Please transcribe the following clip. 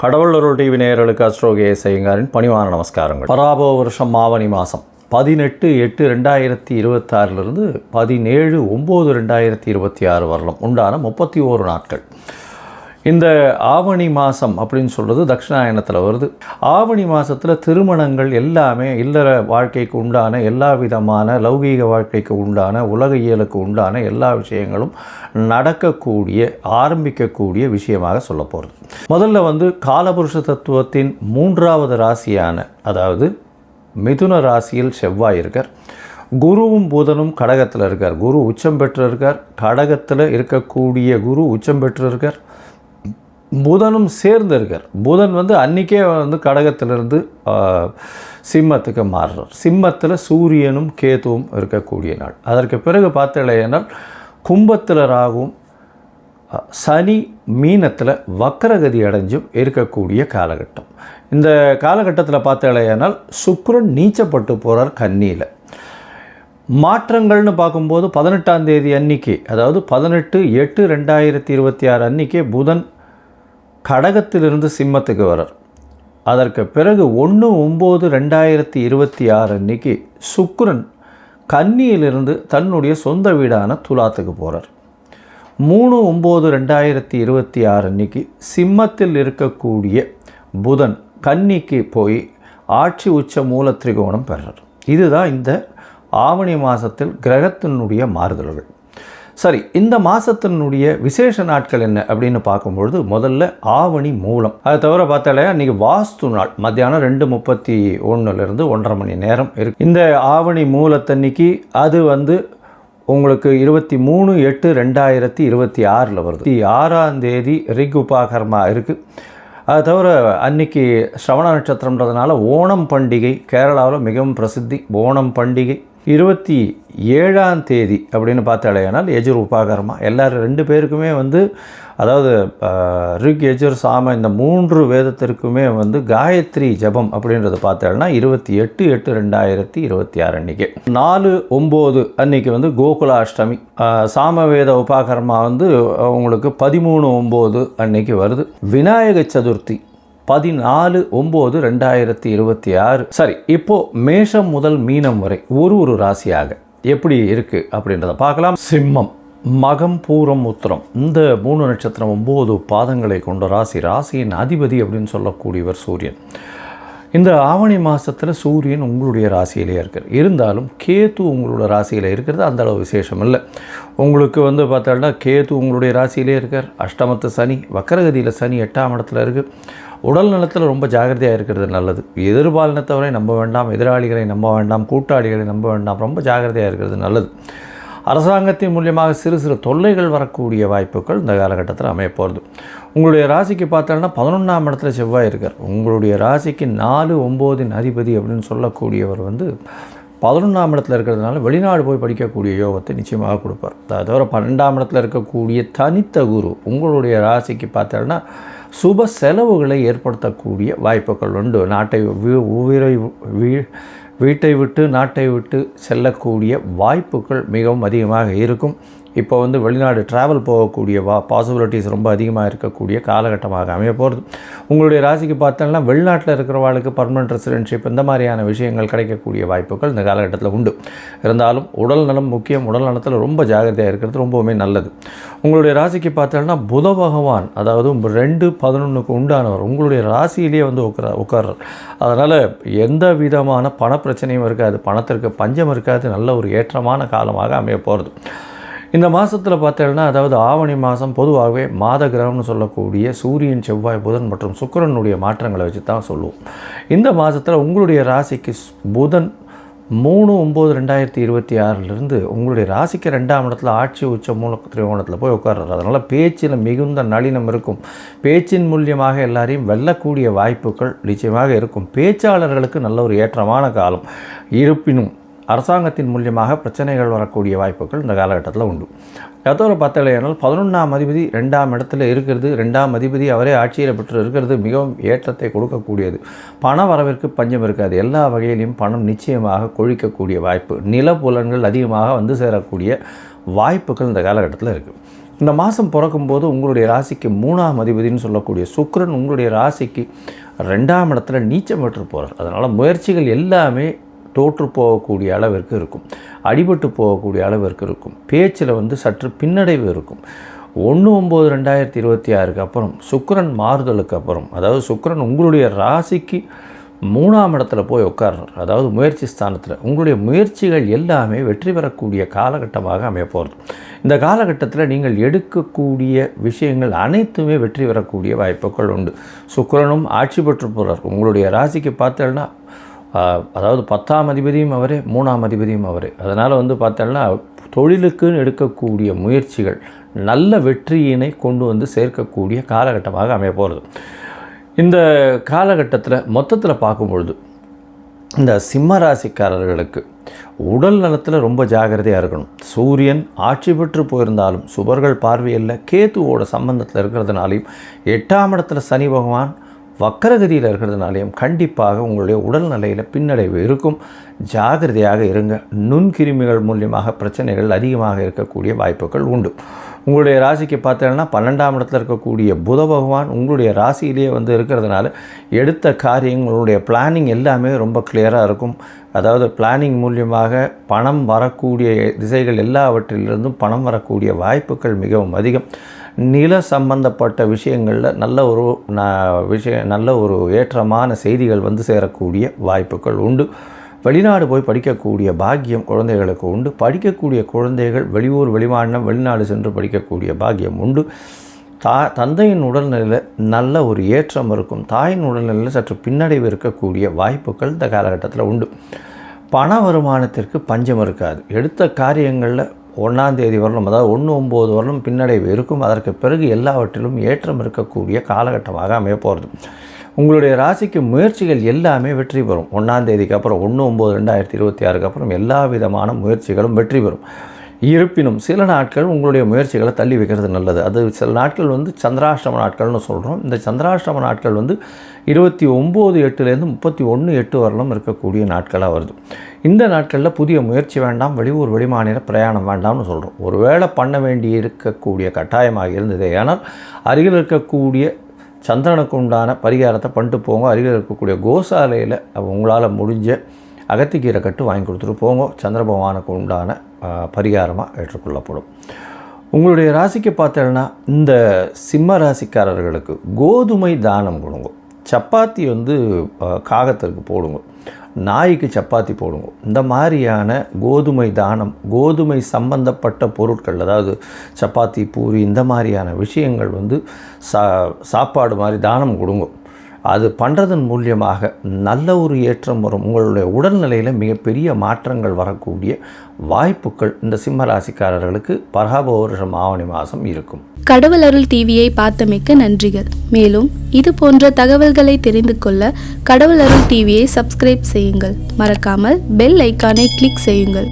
கடவுள் அருள் டிவி நேயர்களுக்கு அஸ்ட்ரோகே செய்யுங்காரின் பணிவான நமஸ்காரங்கள். பராபவ வருஷம் ஆவணி மாதம் 18/8/2026 17/9/2026 வரலாம் உண்டான 31 நாட்கள். இந்த ஆவணி மாதம் அப்படின்னு சொல்கிறது தட்சிணாயனத்தில் வருது. ஆவணி மாதத்தில் திருமணங்கள் எல்லாமே இல்லற வாழ்க்கைக்கு உண்டான எல்லா விதமான லௌகீக வாழ்க்கைக்கு உண்டான உலக இயலுக்கு உண்டான எல்லா விஷயங்களும் நடக்கக்கூடிய ஆரம்பிக்கக்கூடிய விஷயமாக சொல்ல போகிறது. முதல்ல காலபுருஷ தத்துவத்தின் 3வது ராசியான அதாவது மிதுன ராசியில் செவ்வாய் இருக்கார். குருவும் புதனும் கடகத்தில் இருக்கார். குரு உச்சம் பெற்று இருக்கார். கடகத்தில் இருக்கக்கூடிய குரு உச்சம் பெற்று இருக்கார். புதனும் சேர்ந்து இருக்கார். புதன் அன்றைக்கே கடகத்திலிருந்து சிம்மத்துக்கு மாறுறார். சிம்மத்தில் சூரியனும் கேதுவும் இருக்கக்கூடிய நாள். அதற்கு பிறகு பார்த்தீங்கன்னா கும்பத்தில் ராகுவும் சனி மீனத்தில் வக்கரகதி அடைஞ்சும் இருக்கக்கூடிய காலகட்டம். இந்த காலகட்டத்தில் பார்த்தீங்கன்னா சுக்கிரன் நீச்சப்பட்டு போகிறார் கன்னியில். மாற்றங்கள்னு பார்க்கும்போது 18ஆம் தேதி அன்னைக்கு அதாவது 18/8/2026 அன்றைக்கே புதன் கடகத்திலிருந்து சிம்மத்துக்கு வரார். அதற்கு பிறகு 1/9/2026 அன்றைக்கி சுக்கிரன் கன்னியிலிருந்து தன்னுடைய சொந்த வீடான துலாத்துக்கு போகிறார். 3/9/2026 அன்றைக்கி சிம்மத்தில் இருக்கக்கூடிய புதன் கன்னிக்கு போய் ஆட்சி உச்ச மூல திரிகோணம் பெறார். இதுதான் இந்த ஆவணி மாதத்தில் கிரகத்தினுடைய மாறுதல்கள். சரி, இந்த மாதத்தினுடைய விசேஷ நாட்கள் என்ன அப்படின்னு பார்க்கும்பொழுது முதல்ல ஆவணி மூலம். அதை தவிர பார்த்தாலே அன்றைக்கி வாஸ்து நாள் மத்தியானம் 2:31 1:30 மணி நேரம் இருக்குது. இந்த ஆவணி மூலத்தன்னைக்கு அது உங்களுக்கு 23/8/2026 வருது. 6ஆம் தேதி ரிக் உபாகர்மா இருக்குது. அது தவிர அன்றைக்கி ஸ்ரவண நட்சத்திரம்ன்றதுனால ஓணம் பண்டிகை கேரளாவில் மிகவும் பிரசித்தி. ஓணம் பண்டிகை 27ஆம் தேதி அப்படின்னு பார்த்தாலேனால் எஜுர் உபாகரமா எல்லாரும் 2 பேருக்குமே அதாவது ரிக் எஜுர் சாம இந்த 3 வேதத்திற்குமே காயத்ரி ஜபம் அப்படின்றது பார்த்தோம்னா 28/8/2026 அன்றைக்கி 4/9 அன்றைக்கி கோகுலாஷ்டமி. சாமவேத உபாகரமா உங்களுக்கு 13/9 அன்றைக்கி வருது. விநாயக சதுர்த்தி 14/9/2026. சரி, இப்போது மேஷம் முதல் மீனம் வரை ஒரு ராசியாக எப்படி இருக்குது அப்படின்றத பார்க்கலாம். சிம்மம், மகம், பூரம், உத்திரம் இந்த 3 நட்சத்திரம் 9 பாதங்களை கொண்ட ராசியின் அதிபதி அப்படின்னு சொல்லக்கூடியவர் சூரியன். இந்த ஆவணி மாதத்தில் சூரியன் உங்களுடைய ராசியிலே இருக்கார். இருந்தாலும் கேது உங்களோட ராசியில் இருக்கிறது அந்தளவு விசேஷம் இல்லை. உங்களுக்கு பார்த்தோம்னா கேது உங்களுடைய ராசியிலே இருக்கார். அஷ்டமத்து சனி, வக்கரகதியில் சனி 8ஆம் இடத்துல இருக்குது. உடல் நலத்தில் ரொம்ப ஜாகிரதையாக இருக்கிறது நல்லது. எதிர்பாலினத்தவரை நம்ப வேண்டாம், எதிராளிகளை நம்ப வேண்டாம், கூட்டாளிகளை நம்ப வேண்டாம், ரொம்ப ஜாகிரதையாக இருக்கிறது நல்லது. அரசாங்கத்தின் மூலியமாக சிறு சிறு தொல்லைகள் வரக்கூடிய வாய்ப்புகள் இந்த காலகட்டத்தில் அமைய போகிறது. உங்களுடைய ராசிக்கு பார்த்தோன்னா 11ஆம் இடத்துல செவ்வாய் இருக்கார். உங்களுடைய ராசிக்கு 4/9 அதிபதி அப்படின்னு சொல்லக்கூடியவர் 11ஆம் இடத்துல இருக்கிறதுனால வெளிநாடு போய் படிக்கக்கூடிய யோகத்தை நிச்சயமாக கொடுப்பார். அது தவிர 12ஆம் இடத்துல இருக்கக்கூடிய தனித்த குரு உங்களுடைய ராசிக்கு பார்த்தோன்னா சுப செலவுகளை ஏற்படுத்தக்கூடிய வாய்ப்புகள் உண்டு. வீட்டை விட்டு நாட்டை விட்டு செல்லக்கூடிய வாய்ப்புகள் மிகவும் அதிகமாக இருக்கும். இப்போ வெளிநாடு ட்ராவல் போகக்கூடிய பாசிபிலிட்டிஸ் ரொம்ப அதிகமாக இருக்கக்கூடிய காலகட்டமாக அமைய போகிறது. உங்களுடைய ராசிக்கு பார்த்தோம்னா வெளிநாட்டில் இருக்கிறவாளுக்கு பர்மனெண்ட் ரெசிடென்ஷிப் இந்த மாதிரியான விஷயங்கள் கிடைக்கக்கூடிய வாய்ப்புகள் இந்த காலகட்டத்தில் உண்டு. இருந்தாலும் உடல் நலம் முக்கியம். உடல் நலத்தில் ரொம்ப ஜாகிரதையாக இருக்கிறது ரொம்பவுமே நல்லது. உங்களுடைய ராசிக்கு பார்த்தோம்னா புத பகவான் அதாவது 2/11 உண்டானவர் உங்களுடைய ராசியிலேயே உட்கார்றார். அதனால் எந்த விதமான பண பிரச்சனையும் இருக்காது, பணத்திற்கு பஞ்சம் இருக்காது. நல்ல ஒரு ஏற்றமான காலமாக அமைய போகிறது. இந்த மாதத்தில் பார்த்தீங்கன்னா அதாவது ஆவணி மாதம் பொதுவாகவே மாத கிரகம்னு சொல்லக்கூடிய சூரியன், செவ்வாய், புதன் மற்றும் சுக்கிரனுடைய மாற்றங்களை வச்சு தான் சொல்லுவோம். இந்த மாதத்தில் உங்களுடைய ராசிக்கு புதன் 3/9/2026 உங்களுடைய ராசிக்கு 2ஆம் இடத்துல ஆட்சி உச்ச மூல திரிகோணத்தில் போய் உட்கார்றாரு. அதனால் பேச்சில் மிகுந்த நளினம் இருக்கும். பேச்சின் மூலியமாக எல்லாரையும் வெல்லக்கூடிய வாய்ப்புகள் நிச்சயமாக இருக்கும். பேச்சாளர்களுக்கு நல்ல ஒரு ஏற்றமான காலம். இருப்பினும் அரசாங்கத்தின் மூலியமாக பிரச்சனைகள் வரக்கூடிய வாய்ப்புகள் இந்த காலகட்டத்தில் உண்டு. அதோட பார்த்தலையானால் 11ஆம் அதிபதி 2ஆம் இடத்துல இருக்கிறது. 2ஆம் அதிபதி அவரே ஆட்சியில் பெற்று இருக்கிறது மிகவும் ஏற்றத்தை கொடுக்கக்கூடியது. பண வரவிற்கு பஞ்சம் இருக்காது. எல்லா வகையிலையும் பணம் நிச்சயமாக கொழிக்கக்கூடிய வாய்ப்பு, நிலப்புலன்கள் அதிகமாக சேரக்கூடிய வாய்ப்புகள் இந்த காலகட்டத்தில் இருக்குது. இந்த மாதம் பிறக்கும்போது உங்களுடைய ராசிக்கு 3ஆம் அதிபதினு சொல்லக்கூடிய சுக்கிரன் உங்களுடைய ராசிக்கு 2ஆம் இடத்துல நீச்சம் பெற்று போகிறார். அதனால் முயற்சிகள் எல்லாமே தோற்று போகக்கூடிய அளவிற்கு இருக்கும், அடிபட்டு போகக்கூடிய அளவிற்கு இருக்கும், பேச்சில் சற்று பின்னடைவு இருக்கும். 1/9/2026 அப்புறம் சுக்கிரன் மாறுதலுக்கு அப்புறம், அதாவது சுக்கிரன் உங்களுடைய ராசிக்கு 3ஆம் இடத்துல போய் உட்கார்றார், அதாவது முயற்சி ஸ்தானத்தில். உங்களுடைய முயற்சிகள் எல்லாமே வெற்றி பெறக்கூடிய காலகட்டமாக அமைய போகிறது. இந்த காலகட்டத்தில் நீங்கள் எடுக்கக்கூடிய விஷயங்கள் அனைத்துமே வெற்றி பெறக்கூடிய வாய்ப்புகள் உண்டு. சுக்கிரனும் ஆட்சி பெற்று போகிறார். உங்களுடைய ராசிக்கு பார்த்தேன்னா அதாவது 10ஆம் அதிபதியும் அவரே, 3ஆம் அதிபதியும் அவரே. அதனால் பார்த்தேன்னா தொழிலுக்குன்னு எடுக்கக்கூடிய முயற்சிகள் நல்ல வெற்றியினை கொண்டு சேர்க்கக்கூடிய காலகட்டமாக அமைய போகிறது. இந்த காலகட்டத்தில் மொத்தத்தில் பார்க்கும்பொழுது இந்த சிம்ம ராசிக்காரர்களுக்கு உடல் நலத்தில் ரொம்ப ஜாகிரதையாக இருக்கணும். சூரியன் ஆட்சி பெற்று போயிருந்தாலும் சுபர்கள் பார்வையில் கேத்துவோட சம்பந்தத்தில் இருக்கிறதுனாலையும் 8ஆம் இடத்துல சனி பகவான் வக்கரகதியில் இருக்கிறதுனாலையும் கண்டிப்பாக உங்களுடைய உடல்நிலையில் பின்னடைவு இருக்கும். ஜாகிரதையாக இருங்க. நுண்கிருமிகள் மூலியமாக பிரச்சனைகள் அதிகமாக இருக்கக்கூடிய வாய்ப்புகள் உண்டு. உங்களுடைய ராசிக்கு பார்த்தீங்கன்னா 12ஆம் இடத்துல இருக்கக்கூடிய புத பகவான் உங்களுடைய ராசியிலேயே இருக்கிறதுனால எடுத்த காரியங்களுடைய பிளானிங் எல்லாமே ரொம்ப கிளியராக இருக்கும். அதாவது பிளானிங் மூலியமாக பணம் வரக்கூடிய திசைகள் எல்லாவற்றிலிருந்தும் பணம் வரக்கூடிய வாய்ப்புகள் மிகவும் அதிகம். நில சம்பந்தப்பட்ட விஷயங்களில் நல்ல ஒரு ஏற்றமான செய்திகள் சேரக்கூடிய வாய்ப்புகள் உண்டு. வெளிநாடு போய் படிக்கக்கூடிய பாக்கியம் குழந்தைகளுக்கு உண்டு. படிக்கக்கூடிய குழந்தைகள் வெளியூர், வெளிமாநிலம், வெளிநாடு சென்று படிக்கக்கூடிய பாக்கியம் உண்டு. தந்தையின் உடல்நிலையில் நல்ல ஒரு ஏற்றம் இருக்கும். தாயின் உடல்நிலையில் சற்று பின்னடைவு இருக்கக்கூடிய வாய்ப்புகள் இந்த காலகட்டத்தில் உண்டு. பண வருமானத்திற்கு பஞ்சம் இருக்காது. எடுத்த காரியங்களில் 1ஆம் தேதி வரலும், அதாவது 1/9 வரலும் பின்னடைவு இருக்கும். அதற்கு பிறகு எல்லாவற்றிலும் ஏற்றம் இருக்கக்கூடிய காலகட்டமாக அமைய போகிறது. உங்களுடைய ராசிக்கு முயற்சிகள் எல்லாமே வெற்றி பெறும். 1ஆம் தேதிக்கு அப்புறம் 1/9/2026 அப்புறம் எல்லா விதமான முயற்சிகளும் வெற்றி பெறும். இருப்பினும் சில நாட்கள் உங்களுடைய முயற்சிகளை தள்ளி வைக்கிறது நல்லது. அது சில நாட்கள் சந்திராஷ்டம நாட்கள்னு சொல்கிறோம். இந்த சந்திராஷ்டம நாட்கள் 29/8லேருந்து 31/8 வரலும் இருக்கக்கூடிய நாட்களாக வருது. இந்த நாட்களில் புதிய முயற்சி வேண்டாம், வெளியூர் வெளிமாநில பிரயாணம் வேண்டாம்னு சொல்கிறோம். ஒருவேளை பண்ண வேண்டி இருக்கக்கூடிய கட்டாயமாக இருந்ததே ஆனால் அருகில் இருக்கக்கூடிய சந்திரனுக்கு உண்டான பரிகாரத்தை பண்ணிட்டு போங்க. அருகில் இருக்கக்கூடிய கோசாலையில் உங்களால் முடிஞ்ச அகத்திக்கீரை கட்டு வாங்கி கொடுத்துட்டு போங்க. சந்திர பகவானுக்கு உண்டான பரிகாரமாக ஏற்றுக்கொள்ளப்படும். உங்களுடைய ராசிக்கு பார்த்தீங்கன்னா இந்த சிம்ம ராசிக்காரர்களுக்கு கோதுமை தானம் கொடுங்க. சப்பாத்தி காகத்திற்கு போடுங்க, நாய்க்கு சப்பாத்தி போடுங்க. இந்த மாதிரியான கோதுமை தானம், கோதுமை சம்பந்தப்பட்ட பொருட்கள், அதாவது சப்பாத்தி, பூரி, இந்த மாதிரியான விஷயங்கள் சாப்பாடு மாதிரி தானம் கொடுங்க. அது பண்ணுறதன் மூலியமாக நல்ல ஒரு ஏற்றம் வரும். உங்களுடைய உடல்நிலையில் மிகப்பெரிய மாற்றங்கள் வரக்கூடிய வாய்ப்புகள் இந்த சிம்ம ராசிக்காரர்களுக்கு பராபவருஷம் ஆவணி மாதம் இருக்கும். கடவுள் அருள் டிவியை பார்த்தமைக்கு நன்றிகள். மேலும் இது போன்ற தகவல்களை தெரிந்து கொள்ள கடவுள் அருள் டிவியை சப்ஸ்கிரைப் செய்யுங்கள். மறக்காமல் பெல் ஐக்கானை கிளிக் செய்யுங்கள்.